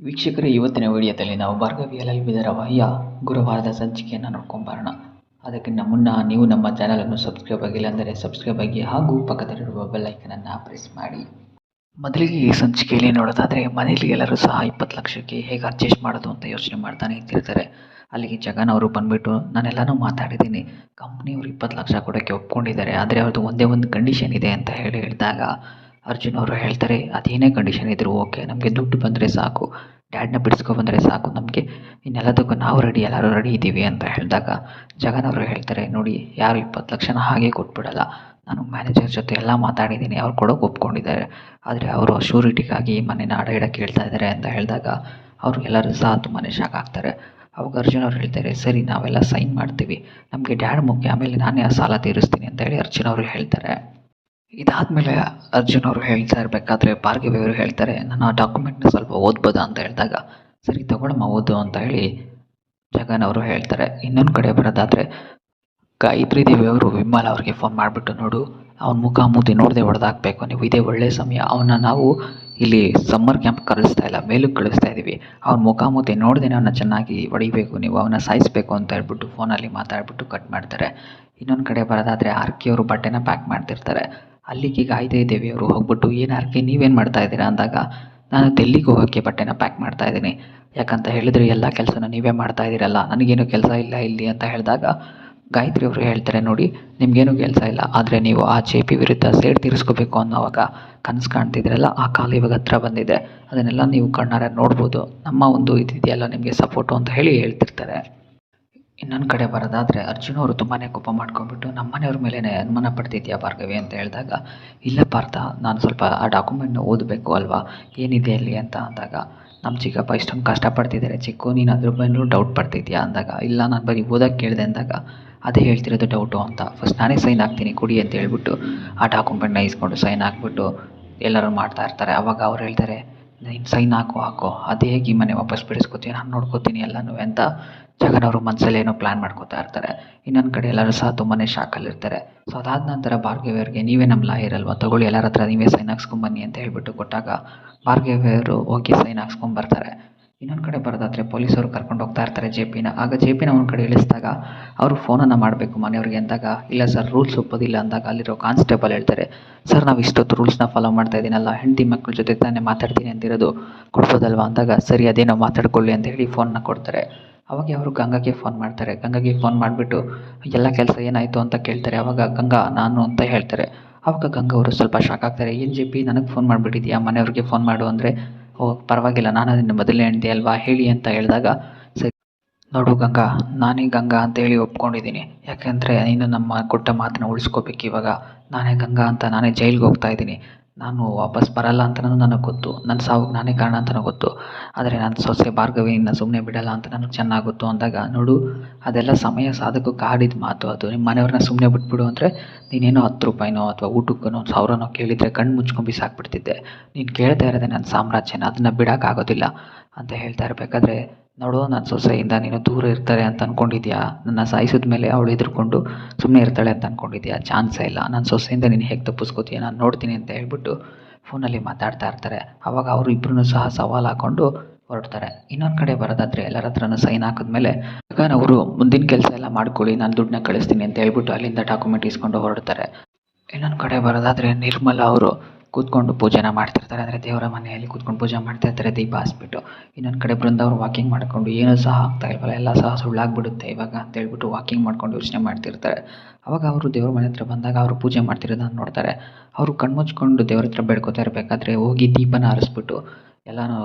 ವೀಕ್ಷಕರೇ, ಇವತ್ತಿನ ವಿಡಿಯೋದಲ್ಲಿ ನಾವು ಭಾರ್ಗವಿ LLB ವಯ್ಯ ಗುರುವಾರದ ಸಂಚಿಕೆಯನ್ನು ನೋಡ್ಕೊಂಬರೋಣ. ಅದಕ್ಕಿಂತ ಮುನ್ನ ನೀವು ನಮ್ಮ ಚಾನಲನ್ನು ಸಬ್ಸ್ಕ್ರೈಬ್ ಆಗಿಲ್ಲ ಅಂದರೆ ಸಬ್ಸ್ಕ್ರೈಬ್ ಆಗಿ ಹಾಗೂ ಪಕ್ಕದಲ್ಲಿರುವ ಬೆಲ್ ಐಕನನ್ನು ಪ್ರೆಸ್ ಮಾಡಿ. ಮೊದಲಿಗೆ ಈ ಸಂಚಿಕೆಯಲ್ಲಿ ನೋಡೋದಾದರೆ, ಮನೆಯಲ್ಲಿ ಎಲ್ಲರೂ ಸಹ 20 ಲಕ್ಷಕ್ಕೆ ಹೇಗೆ ಅಡ್ಜಸ್ಟ್ ಮಾಡೋದು ಅಂತ ಯೋಚನೆ ಮಾಡ್ತಾನೆ ಇರ್ತಿರ್ತಾರೆ. ಅಲ್ಲಿಗೆ ಜಗನ್ ಅವರು ಬಂದುಬಿಟ್ಟು, ನಾನೆಲ್ಲನೂ ಮಾತಾಡಿದ್ದೀನಿ, ಕಂಪ್ನಿಯವರು 20 ಲಕ್ಷ ಕೊಡೋಕ್ಕೆ ಒಪ್ಕೊಂಡಿದ್ದಾರೆ, ಆದರೆ ಅವ್ರದ್ದು ಒಂದೇ ಒಂದು ಕಂಡೀಷನ್ ಇದೆ ಅಂತ ಹೇಳಿದಾಗ ಅರ್ಜುನ್ ಅವರು ಹೇಳ್ತಾರೆ, ಅದೇನೇ ಕಂಡೀಷನ್ ಇದ್ದರೂ ಓಕೆ, ನಮಗೆ ದುಡ್ಡು ಬಂದರೆ ಸಾಕು, ಡ್ಯಾಡ್ನ ಬಿಡಿಸ್ಕೊಬಂದರೆ ಸಾಕು, ನಮಗೆ ಇನ್ನೆಲ್ಲದಕ್ಕೂ ನಾವು ರೆಡಿ, ಎಲ್ಲರೂ ರೆಡಿ ಇದ್ದೀವಿ ಅಂತ ಹೇಳಿದಾಗ ಜಗನ್ ಅವರು ಹೇಳ್ತಾರೆ, ನೋಡಿ, ಯಾರು 20 ಲಕ್ಷನ ಹಾಗೆ ಕೊಟ್ಬಿಡಲ್ಲ, ನಾನು ಮ್ಯಾನೇಜರ್ ಜೊತೆ ಎಲ್ಲ ಮಾತಾಡಿದ್ದೀನಿ, ಅವ್ರು ಕೊಡೋಕೆ ಒಪ್ಕೊಂಡಿದ್ದಾರೆ, ಆದರೆ ಅವರು ಶ್ಯೂರಿಟಿಗಾಗಿ ಮನೇನ ಅಡ ಇಡಕ್ಕೆ ಹೇಳ್ತಾ ಇದ್ದಾರೆ ಅಂತ ಹೇಳಿದಾಗ ಅವರು ಎಲ್ಲರೂ ಸಹ ತುಂಬಾ ಶಾಕ್ ಆಗ್ತಾರೆ. ಅವಾಗ ಅರ್ಜುನ್ ಅವ್ರು ಹೇಳ್ತಾರೆ, ಸರಿ, ನಾವೆಲ್ಲ ಸೈನ್ ಮಾಡ್ತೀವಿ, ನಮಗೆ ಡ್ಯಾಡ್ ಮುಖ್ಯ, ಆಮೇಲೆ ನಾನೇ ಆ ಸಾಲ ತೀರಿಸ್ತೀನಿ ಅಂತ ಹೇಳಿ ಅರ್ಜುನ್ ಅವರು ಹೇಳ್ತಾರೆ. ಇದಾದಮೇಲೆ ಅರ್ಜುನ್ ಅವರು ಹೇಳ್ತಾ ಇರಬೇಕಾದ್ರೆ ಭಾರ್ಗವಿ ಅವರು ಹೇಳ್ತಾರೆ, ನಾನು ಆ ಡಾಕ್ಯುಮೆಂಟ್ನ ಸ್ವಲ್ಪ ಓದ್ಬೋದಾ ಅಂತ ಹೇಳಿದಾಗ, ಸರಿ ತಗೊಳಮ್ಮ ಓದು ಅಂತ ಹೇಳಿ ಜಗನ್ ಅವರು ಹೇಳ್ತಾರೆ. ಇನ್ನೊಂದು ಕಡೆ ಬರೋದಾದರೆ, ಗಾಯತ್ರಿ ದೇವಿ ಅವರು ವಿಮಲ್ ಅವ್ರಿಗೆ ಫೋನ್ ಮಾಡಿಬಿಟ್ಟು, ನೋಡು, ಅವ್ನ ಮುಖ ಮೂತಿ ನೋಡದೆ ಹೊಡೆದಾಕಬೇಕು, ನೀವು ಇದೇ ಒಳ್ಳೆಯ ಸಮಯ, ಅವನ್ನ ನಾವು ಇಲ್ಲಿ ಸಮ್ಮರ್ ಕ್ಯಾಂಪ್ ಕಳಿಸ್ತಾ ಇಲ್ಲ, ಮೇಲಕ್ಕೆ ಕಳಿಸ್ತಾ ಇದ್ದೀವಿ, ಅವ್ನ ಮುಖ ಮೂತಿ ನೋಡದೆ ಅವನ್ನ ಚೆನ್ನಾಗಿ ಹೊಡಿಬೇಕು, ನೀವು ಅವನ್ನ ಸಾಯಿಸಬೇಕು ಅಂತ ಹೇಳ್ಬಿಟ್ಟು ಫೋನಲ್ಲಿ ಮಾತಾಡ್ಬಿಟ್ಟು ಕಟ್ ಮಾಡ್ತಾರೆ. ಇನ್ನೊಂದು ಕಡೆ ಬರೋದಾದರೆ, ಆರ್ಕೆ ಅವರು ಬಟ್ಟೆನ ಪ್ಯಾಕ್ ಮಾಡ್ತಿರ್ತಾರೆ. ಅಲ್ಲಿಗೆ ಗಾಯತ್ರಿ ದೇವಿಯವರು ಹೋಗ್ಬಿಟ್ಟು, ಏನು ಆರ್ಕೆ, ನೀವೇನು ಮಾಡ್ತಾ ಇದ್ದೀರಾ ಅಂದಾಗ, ನಾನು ಡೆಲ್ಲಿಗೆ ಹೋಗೋಕ್ಕೆ ಬಟ್ಟೆನ ಪ್ಯಾಕ್ ಮಾಡ್ತಾ ಇದ್ದೀನಿ, ಯಾಕಂತ ಹೇಳಿದರೆ ಎಲ್ಲ ಕೆಲಸನ ನೀವೇ ಮಾಡ್ತಾ ಇದ್ದೀರಲ್ಲ, ನನಗೇನು ಕೆಲಸ ಇಲ್ಲ ಇಲ್ಲಿ ಅಂತ ಹೇಳಿದಾಗ ಗಾಯತ್ರಿ ಅವರು ಹೇಳ್ತಾರೆ, ನೋಡಿ, ನಿಮಗೇನು ಕೆಲಸ ಇಲ್ಲ, ಆದರೆ ನೀವು ಆ JP ವಿರುದ್ಧ ಸೇಡ್ ತೀರಿಸ್ಕೋಬೇಕು ಅನ್ನೋವಾಗ ಕನಸು ಕಾಣ್ತಿದ್ರಲ್ಲ, ಆ ಕಾಲ ಇವಾಗ ಹತ್ರ ಬಂದಿದೆ, ಅದನ್ನೆಲ್ಲ ನೀವು ಕಣ್ಣಾರೆ ನೋಡ್ಬೋದು, ನಮ್ಮ ಒಂದು ಇದೆಯಲ್ಲ ನಿಮಗೆ ಸಪೋರ್ಟು ಅಂತ ಹೇಳಿ ಹೇಳ್ತಿರ್ತಾರೆ. ಇನ್ನೊಂದು ಕಡೆ ಬರೋದಾದರೆ, ಅರ್ಜುನ್ ಅವರು ತುಂಬಾ ಕೋಪ ಮಾಡ್ಕೊಂಡ್ಬಿಟ್ಟು, ನಮ್ಮ ಮನೆಯವ್ರ ಮೇಲೆ ಅನುಮಾನ ಪಡ್ತಿದ್ಯಾ ಭಾರ್ಗವಿ ಅಂತ ಹೇಳಿದಾಗ, ಇಲ್ಲ ಪಾರ್ಥ, ನಾನು ಸ್ವಲ್ಪ ಆ ಡಾಕ್ಯುಮೆಂಟ್ನ ಓದಬೇಕು ಅಲ್ವಾ, ಏನಿದೆ ಅಲ್ಲಿ ಅಂತ ಅಂದಾಗ, ನಮ್ಮ ಚಿಕ್ಕಪ್ಪ ಇಷ್ಟೊಂದು ಕಷ್ಟಪಡ್ತಿದ್ದಾರೆ ಚಿಕ್ಕು, ನೀನು ಅದ್ರ ಮೇಲೂ ಡೌಟ್ ಪಡ್ತಿದ್ಯಾ ಅಂದಾಗ, ಇಲ್ಲ, ನಾನು ಬರೀ ಓದೋಕ್ಕೆ ಕೇಳಿದೆ ಅಂದಾಗ, ಅದೇ ಹೇಳ್ತಿರೋದು ಡೌಟು ಅಂತ, ಫಸ್ಟ್ ನಾನೇ ಸೈನ್ ಹಾಕ್ತೀನಿ ಕೊಡಿ ಅಂತ ಹೇಳ್ಬಿಟ್ಟು ಆ ಡಾಕ್ಯುಮೆಂಟ್ನ ಇಸ್ಕೊಂಡು ಸೈನ್ ಹಾಕ್ಬಿಟ್ಟು ಎಲ್ಲರೂ ಮಾಡ್ತಾ ಇರ್ತಾರೆ. ಆವಾಗ ಅವ್ರು ಹೇಳ್ತಾರೆ, ನೀನು ಸೈನ್ ಹಾಕೋ, ಅದೇ ಹೇಗೆ ಈ ಮನೆ ವಾಪಸ್ ಬಿಡಿಸ್ಕೊತೀನಿ, ನಾನು ನೋಡ್ಕೋತೀನಿ ಎಲ್ಲನೂ ಅಂತ ಜಗನ್ ಅವರು ಮನಸ್ಸಲ್ಲಿ ಏನೋ ಪ್ಲ್ಯಾನ್ ಮಾಡ್ಕೋತಾ ಇರ್ತಾರೆ. ಇನ್ನೊಂದು ಕಡೆ ಎಲ್ಲರೂ ಸಹ ತುಂಬಾ ಶಾಕಲ್ಲಿರ್ತಾರೆ. ಸೊ ಅದಾದ ನಂತರ ಭಾರ್ಗವಿ ಅವರಿಗೆ, ನೀವೇ ನಮ್ಮ ಲಾಯರ್ ಅಲ್ವಾ, ತಗೊಳ್ಳಿ, ಎಲ್ಲರ ಹತ್ರ ನೀವೇ ಸೈನ್ ಹಾಕ್ಸ್ಕೊಂಬನ್ನಿ ಅಂತ ಹೇಳ್ಬಿಟ್ಟು ಕೊಟ್ಟಾಗ ಭಾರ್ಗವಿ ಅವರು ಹೋಗಿ ಸೈನ್ ಹಾಕ್ಸ್ಕೊಂಬರ್ತಾರೆ. ಇನ್ನೊಂದು ಕಡೆ ಬರೋದಾದರೆ, ಪೊಲೀಸವರು ಕರ್ಕೊಂಡು ಹೋಗ್ತಾ ಇರ್ತಾರೆ JPನ. ಆಗ JPನ ಒಂದು ಕಡೆ ಇಳಿಸಿದಾಗ ಅವರು ಫೋನನ್ನು ಮಾಡಬೇಕು ಮನೆಯವ್ರಿಗೆ ಅಂದಾಗ, ಇಲ್ಲ ಸರ್, ರೂಲ್ಸ್ ಒಪ್ಪೋದಿಲ್ಲ ಅಂದಾಗ ಅಲ್ಲಿರೋ ಕಾನ್ಸ್ಟೇಬಲ್ ಹೇಳ್ತಾರೆ, ಸರ್, ನಾವು ಇಷ್ಟೊತ್ತು ರೂಲ್ಸ್ನ ಫಾಲೋ ಮಾಡ್ತಾ ಇದ್ದೀನಲ್ಲ, ಹೆಂಡತಿ ಮಕ್ಕಳ ಜೊತೆ ತಾನೇ ಮಾತಾಡ್ತೀನಿ ಅಂತಿರೋದು, ಕೊಡ್ಬೋದಲ್ವಾ ಅಂದಾಗ, ಸರಿ, ಅದೇನೋ ಮಾತಾಡ್ಕೊಳ್ಳಿ ಅಂತ ಹೇಳಿ ಫೋನ್ನ ಕೊಡ್ತಾರೆ. ಅವಾಗ ಅವರು ಗಂಗಾಗೆ ಫೋನ್ ಮಾಡ್ತಾರೆ. ಗಂಗಾಗೆ ಫೋನ್ ಮಾಡಿಬಿಟ್ಟು ಎಲ್ಲ ಕೆಲಸ ಏನಾಯಿತು ಅಂತ ಕೇಳ್ತಾರೆ. ಆವಾಗ ಗಂಗಾ ನಾನು ಅಂತ ಹೇಳ್ತಾರೆ. ಆವಾಗ ಗಂಗಾ ಅವರು ಸ್ವಲ್ಪ ಶಾಕ್ ಆಗ್ತಾರೆ, ಏನು JP, ನನಗೆ ಫೋನ್ ಮಾಡಿಬಿಟ್ಟಿದ್ಯಾ, ಮನೆಯವ್ರಿಗೆ ಫೋನ್ ಮಾಡು ಅಂದರೆ, ಓ ಪರವಾಗಿಲ್ಲ, ನಾನು ನಿನ್ನ ಮೊದಲನೇ ಹೆಂಡತಿ ಅಲ್ವಾ, ಹೇಳಿ ಅಂತ ಹೇಳಿದಾಗ, ಸರಿ ನೋಡು ಗಂಗಾ, ನಾನೇ ಗಂಗಾ ಅಂತೇಳಿ ಒಪ್ಕೊಂಡಿದ್ದೀನಿ, ಯಾಕೆಂದರೆ ನೀನು ನಮ್ಮ ಕೊಟ್ಟ ಮಾತನ್ನ ಉಳಿಸ್ಕೋಬೇಕು, ಇವಾಗ ನಾನೇ ಗಂಗಾ ಅಂತ ನಾನೇ ಜೈಲಿಗೆ ಹೋಗ್ತಾ ಇದ್ದೀನಿ, ನಾನು ವಾಪಸ್ ಬರಲ್ಲ ಅಂತಲೂ ನನಗೆ ಗೊತ್ತು, ನನ್ನ ಸಾವಿಗೆ ನಾನೇ ಕಾರಣ ಅಂತಲೂ ಗೊತ್ತು, ಆದರೆ ನನ್ನ ಸೊಸೆ ಭಾರ್ಗವಿನ ಸುಮ್ಮನೆ ಬಿಡಲ್ಲ ಅಂತ ನನಗೆ ಚೆನ್ನಾಗಿ ಗೊತ್ತು ಅಂದಾಗ, ನೋಡು, ಅದೆಲ್ಲ ಸಮಯ ಸಾಧಕಕ್ಕೆ ಆಡಿದ ಮಾತು, ಅದು ನಿಮ್ಮ ಮನೆಯವ್ರನ್ನ ಸುಮ್ಮನೆ ಬಿಟ್ಬಿಡು ಅಂದರೆ ನೀನೇನೋ 10 ರೂಪಾಯಿನೋ ಅಥವಾ ಊಟಕ್ಕೋ 1000ನೋ ಕೇಳಿದರೆ ಕಣ್ಣು ಮುಚ್ಕೊಂಡು ಬಿಸಾಕ್ಬಿಡ್ತಿದ್ದೆ, ನೀನು ಕೇಳ್ತಾ ಇರೋದೇ ನನ್ನ ಸಾಮ್ರಾಜ್ಯನ, ಅದನ್ನು ಬಿಡೋಕ್ಕಾಗೋದಿಲ್ಲ ಅಂತ ಹೇಳ್ತಾ ಇರಬೇಕಾದ್ರೆ, ನೋಡು, ನನ್ನ ಸೊಸೆಯಿಂದ ನೀನು ದೂರ ಇರ್ತಾರೆ ಅಂತ ಅಂದ್ಕೊಂಡಿದ್ಯಾ, ನನ್ನ ಸಾಯಿಸಿದ ಮೇಲೆ ಅವಳು ಹೆದರ್ಕೊಂಡು ಸುಮ್ಮನೆ ಇರ್ತಾಳೆ ಅಂತ ಅಂದ್ಕೊಂಡಿದ್ಯಾ, ಚಾನ್ಸೇ ಇಲ್ಲ, ನನ್ನ ಸೊಸೆಯಿಂದ ನೀನು ಹೇಗೆ ತಪ್ಪಿಸ್ಕೋತೀಯ, ನಾನು ನೋಡ್ತೀನಿ ಅಂತ ಹೇಳ್ಬಿಟ್ಟು ಫೋನಲ್ಲಿ ಮಾತಾಡ್ತಾ ಇರ್ತಾರೆ. ಆವಾಗ ಅವರು ಇಬ್ಬರೂ ಸಹ ಸವಾಲು ಹಾಕ್ಕೊಂಡು ಹೊರಡ್ತಾರೆ. ಇನ್ನೊಂದು ಕಡೆ ಬರೋದಾದರೆ, ಎಲ್ಲರ ಹತ್ರನೂ ಸೈನ್ ಹಾಕಿದ್ಮೇಲೆ ಜಗನ್ ಅವರು ಮುಂದಿನ ಕೆಲಸ ಎಲ್ಲ ಮಾಡ್ಕೊಳ್ಳಿ, ನಾನು ದುಡ್ಡನ್ನ ಕಳಿಸ್ತೀನಿ ಅಂತ ಹೇಳ್ಬಿಟ್ಟು ಅಲ್ಲಿಂದ ಡಾಕ್ಯುಮೆಂಟ್ ಇಸ್ಕೊಂಡು ಹೊರಡ್ತಾರೆ. ಇನ್ನೊಂದು ಕಡೆ ಬರೋದಾದರೆ, ನಿರ್ಮಲಾ ಅವರು ಕೂತ್ಕೊಂಡು ಪೂಜೆನ ಮಾಡ್ತಿರ್ತಾರೆ, ಅಂದರೆ ದೇವರ ಮನೆಯಲ್ಲಿ ಕೂತ್ಕೊಂಡು ಪೂಜೆ ಮಾಡ್ತಾಯಿರ್ತಾರೆ ದೀಪ ಹಚ್ಬಿಟ್ಟು. ಇನ್ನೊಂದು ಕಡೆ ಬೃಂದ ಅವರು ವಾಕಿಂಗ್ ಮಾಡಿಕೊಂಡು, ಏನೂ ಸಹ ಆಗ್ತಾ ಇಲ್ವಲ್ಲ, ಎಲ್ಲ ಸಹ ಸುಳ್ಳಾಗ್ಬಿಡುತ್ತೆ ಇವಾಗ ಅಂತ ಹೇಳ್ಬಿಟ್ಟು ವಾಕಿಂಗ್ ಮಾಡ್ಕೊಂಡು ಯೋಚನೆ ಮಾಡ್ತಿರ್ತಾರೆ. ಆವಾಗ ಅವರು ದೇವ್ರ ಮನೆ ಹತ್ರ ಬಂದಾಗ ಅವರು ಪೂಜೆ ಮಾಡ್ತಿರೋದನ್ನು ನೋಡ್ತಾರೆ. ಅವರು ಕಣ್ಮುಚ್ಕೊಂಡು ದೇವ್ರ ಹತ್ರ ಬೇಡ್ಕೊತಾ ಇರಬೇಕಾದ್ರೆ ಹೋಗಿ ದೀಪನ ಹರಿಸ್ಬಿಟ್ಟು ಎಲ್ಲನೂ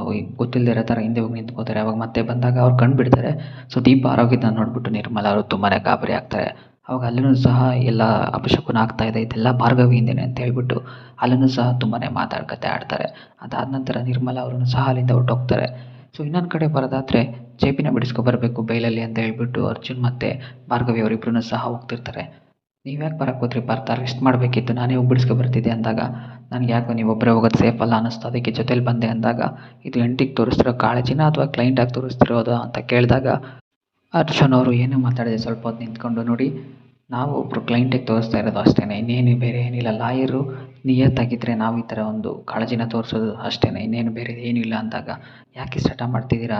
ಗೊತ್ತಿಲ್ಲದೆ ಇರೋ ಥರ ಹಿಂದೆ ಹೋಗಿ ನಿಂತ್ಕೋತಾರೆ. ಅವಾಗ ಮತ್ತೆ ಬಂದಾಗ ಅವ್ರು ಕಣ್ಣು ಬಿಡ್ತಾರೆ. ಸೊ ದೀಪ ಆರೋಗ್ಯದನ್ನ ನೋಡ್ಬಿಟ್ಟು ನಿರ್ಮಲಾ ಅವರು ತುಂಬಾ ಗಾಬರಿ ಆಗ್ತಾರೆ. ಅವಾಗ ಅಲ್ಲೂ ಸಹ ಎಲ್ಲ ಅಪಶಕುನ ಆಗ್ತಾ ಇದೆ, ಇದೆಲ್ಲ ಭಾರ್ಗವಿಯಿಂದನೇ ಅಂತ ಹೇಳ್ಬಿಟ್ಟು ಅಲ್ಲೂ ಸಹ ತುಂಬಾ ಮಾತಾಡ್ಕತೆ ಆಡ್ತಾರೆ. ಅದಾದ ನಂತರ ನಿರ್ಮಲಾ ಅವರನ್ನು ಸಹ ಅಲ್ಲಿಂದ ಹೊರಟೋಗ್ತಾರೆ. ಸೊ ಇನ್ನೊಂದು ಕಡೆ ಬರೋದಾದರೆ, JPನ ಬಿಡಿಸ್ಕೊಬರ್ಬೇಕು ಬೈಲಲ್ಲಿ ಅಂತ ಹೇಳ್ಬಿಟ್ಟು ಅರ್ಜುನ್ ಮತ್ತು ಭಾರ್ಗವಿ ಅವರಿಬ್ಬರೂ ಸಹ ಹೋಗ್ತಿರ್ತಾರೆ. ನೀವು ಯಾಕೆ ಬರೋಕ್ಕೆ ಹೋದ್ರಿ ಪಾರ್ಥ, ರೆಸ್ಟ್ ಮಾಡಬೇಕಿತ್ತು, ನಾನೇ ಹೋಗಿ ಬಿಡಿಸ್ಕೊಬರ್ತಿದ್ದೆ ಅಂದಾಗ, ನನಗೆ ಯಾಕೋ ನೀವು ಒಬ್ಬರೇ ಹೋಗೋದು ಸೇಫ್ ಅಲ್ಲ ಅನ್ನಿಸ್ತು, ಅದಕ್ಕೆ ಜೊತೇಲಿ ಬಂದೆ ಅಂದಾಗ, ಇದು ಹೆಂಡತಿಗೆ ತೋರಿಸ್ತಿರೋ ಕಾಳಜಿನ ಅಥವಾ ಕ್ಲೈಂಟಾಗಿ ತೋರಿಸ್ತಿರೋದು ಅಂತ ಕೇಳಿದಾಗ ಅರ್ಜುನ್ ಅವರು ಏನೂ ಮಾತಾಡಿದೆ ಸ್ವಲ್ಪ ಹೊತ್ತು ನಿಂತ್ಕೊಂಡು, ನೋಡಿ, ನಾವು ಒಬ್ಬರು ಕ್ಲೈಂಟಿಗೆ ತೋರಿಸ್ತಾ ಇರೋದು ಅಷ್ಟೇ, ಇನ್ನೇನು ಬೇರೆ ಏನಿಲ್ಲ, ಲಾಯರು ನಿಯತ್ತಾಗಿದ್ದರೆ ನಾವು ಈ ಥರ ಒಂದು ಕಾಳಜಿನ ತೋರಿಸೋದು ಅಷ್ಟೇ, ಇನ್ನೇನು ಬೇರೆ ಏನೂ ಇಲ್ಲ ಅಂದಾಗ ಯಾಕೆ ಇಷ್ಟು ಹಠ ಮಾಡ್ತಿದ್ದೀರಾ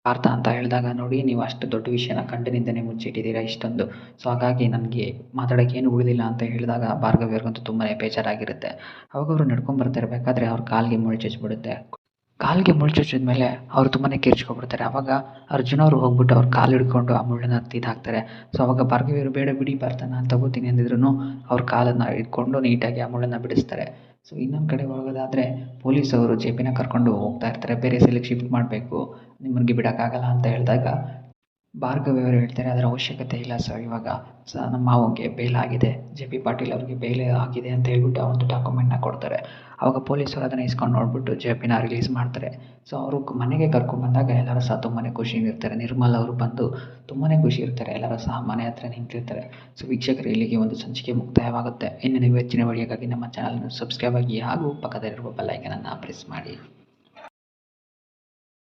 ಪಾರ್ಥ ಅಂತ ಹೇಳಿದಾಗ, ನೋಡಿ ನೀವು ಅಷ್ಟು ದೊಡ್ಡ ವಿಷಯನ ಗಂಡನಿಂದನೇ ಮುಚ್ಚಿಟ್ಟಿದ್ದೀರಾ ಇಷ್ಟೊಂದು. ಸೊ ಹಾಗಾಗಿ ನನಗೆ ಮಾತಾಡೋಕ್ಕೆ ಏನು ಉಳಿದಿಲ್ಲ ಅಂತ ಹೇಳಿದಾಗ ಭಾರ್ಗವಿ ಅವ್ರಿಗಂತೂ ತುಂಬಾ ಬೇಜಾರಾಗಿರುತ್ತೆ. ಅವಾಗ ಅವರು ನಡ್ಕೊಂಡು ಬರ್ತಾ ಇರಬೇಕಾದ್ರೆ ಅವ್ರ ಕಾಲಿಗೆ ಮುಳ್ಳು ಚುಚ್ಚಿಬಿಡುತ್ತೆ. ಕಾಲಿಗೆ ಮುಳ್ಳು ಚುಚ್ಚಿದ್ಮೇಲೆ ಅವರು ತುಂಬಾ ಕಿರ್ಚ್ಕೊಬಿಡ್ತಾರೆ. ಆವಾಗ ಅರ್ಜುನ್ ಅವರು ಹೋಗ್ಬಿಟ್ಟು ಅವ್ರ ಕಾಲು ಹಿಡ್ಕೊಂಡು ಆ ಮುಳ್ಳನ್ನು ಹಾಕ್ತಾರೆ. ಸೊ ಅವಾಗ ಭಾರ್ಗವಿ ಅವರು ಬೇಡ ಬಿಡಿ ಪಾರ್ಥನ ನಾನು ತಗೋತೀನಿ ಅಂದಿದ್ರು ಅವ್ರ ಕಾಲನ್ನು ಹಿಡ್ಕೊಂಡು ನೀಟಾಗಿ ಆ ಮುಳ್ಳನ್ನು ಬಿಡಿಸ್ತಾರೆ. ಸೊ ಇನ್ನೊಂದು ಕಡೆ ಹೋಗೋದಾದರೆ ಪೊಲೀಸವರು ಜೆ.ಪಿನ ಕರ್ಕೊಂಡು ಹೋಗ್ತಾ ಇರ್ತಾರೆ. ಬೇರೆ ಸೆಲ್ಗೆ ಶಿಫ್ಟ್ ಮಾಡಬೇಕು, ನಿಮ್ಮನಿಗೆ ಬಿಡೋಕ್ಕಾಗಲ್ಲ ಅಂತ ಹೇಳಿದಾಗ ಭಾರ್ಗವಿ ಅವರು ಹೇಳ್ತಾರೆ, ಅದರ ಅವಶ್ಯಕತೆ ಇಲ್ಲ ಸರ್, ಇವಾಗ ನಮ್ಮ ಮಾವನಿಗೆ ಬೇಲ್ ಆಗಿದೆ, ಜೆ.ಪಿ ಪಾಟೀಲ್ ಅವ್ರಿಗೆ ಬೇಲ್ ಆಗಿದೆ ಅಂತ ಹೇಳ್ಬಿಟ್ಟು ಆ ಒಂದು ಡಾಕ್ಯುಮೆಂಟ್ನ ಕೊಡ್ತಾರೆ. ಆವಾಗ ಪೊಲೀಸರು ಅದನ್ನು ಇಸ್ಕೊಂಡು ನೋಡಿಬಿಟ್ಟು ಜೆ.ಪಿನ ರಿಲೀಸ್ ಮಾಡ್ತಾರೆ. ಸೊ ಅವರು ಮನೆಗೆ ಕರ್ಕೊಂಡ್ಬಂದಾಗ ಎಲ್ಲರೂ ಸಹ ತುಂಬಾ ಖುಷಿಯಿಂದಿರ್ತಾರೆ. ನಿರ್ಮಲ್ ಅವರು ಬಂದು ತುಂಬಾ ಖುಷಿ ಇರ್ತಾರೆ, ಎಲ್ಲರೂ ಸಹ ಮನೆ ಹತ್ರ ನಿಂತಿರ್ತಾರೆ. ಸೊ ವೀಕ್ಷಕರು, ಇಲ್ಲಿಗೆ ಒಂದು ಸಂಚಿಕೆ ಮುಕ್ತಾಯವಾಗುತ್ತೆ. ಇನ್ನು ನೀವು ಹೆಚ್ಚಿನ ವಿಡಿಯೋಗಾಗಿ ನಮ್ಮ ಚಾನಲನ್ನು ಸಬ್ಸ್ಕ್ರೈಬ್ ಆಗಿ ಹಾಗೂ ಪಕ್ಕದಲ್ಲಿರುವ ಬೆಲ್ ಐಕನನ್ನು ಪ್ರೆಸ್ ಮಾಡಿ.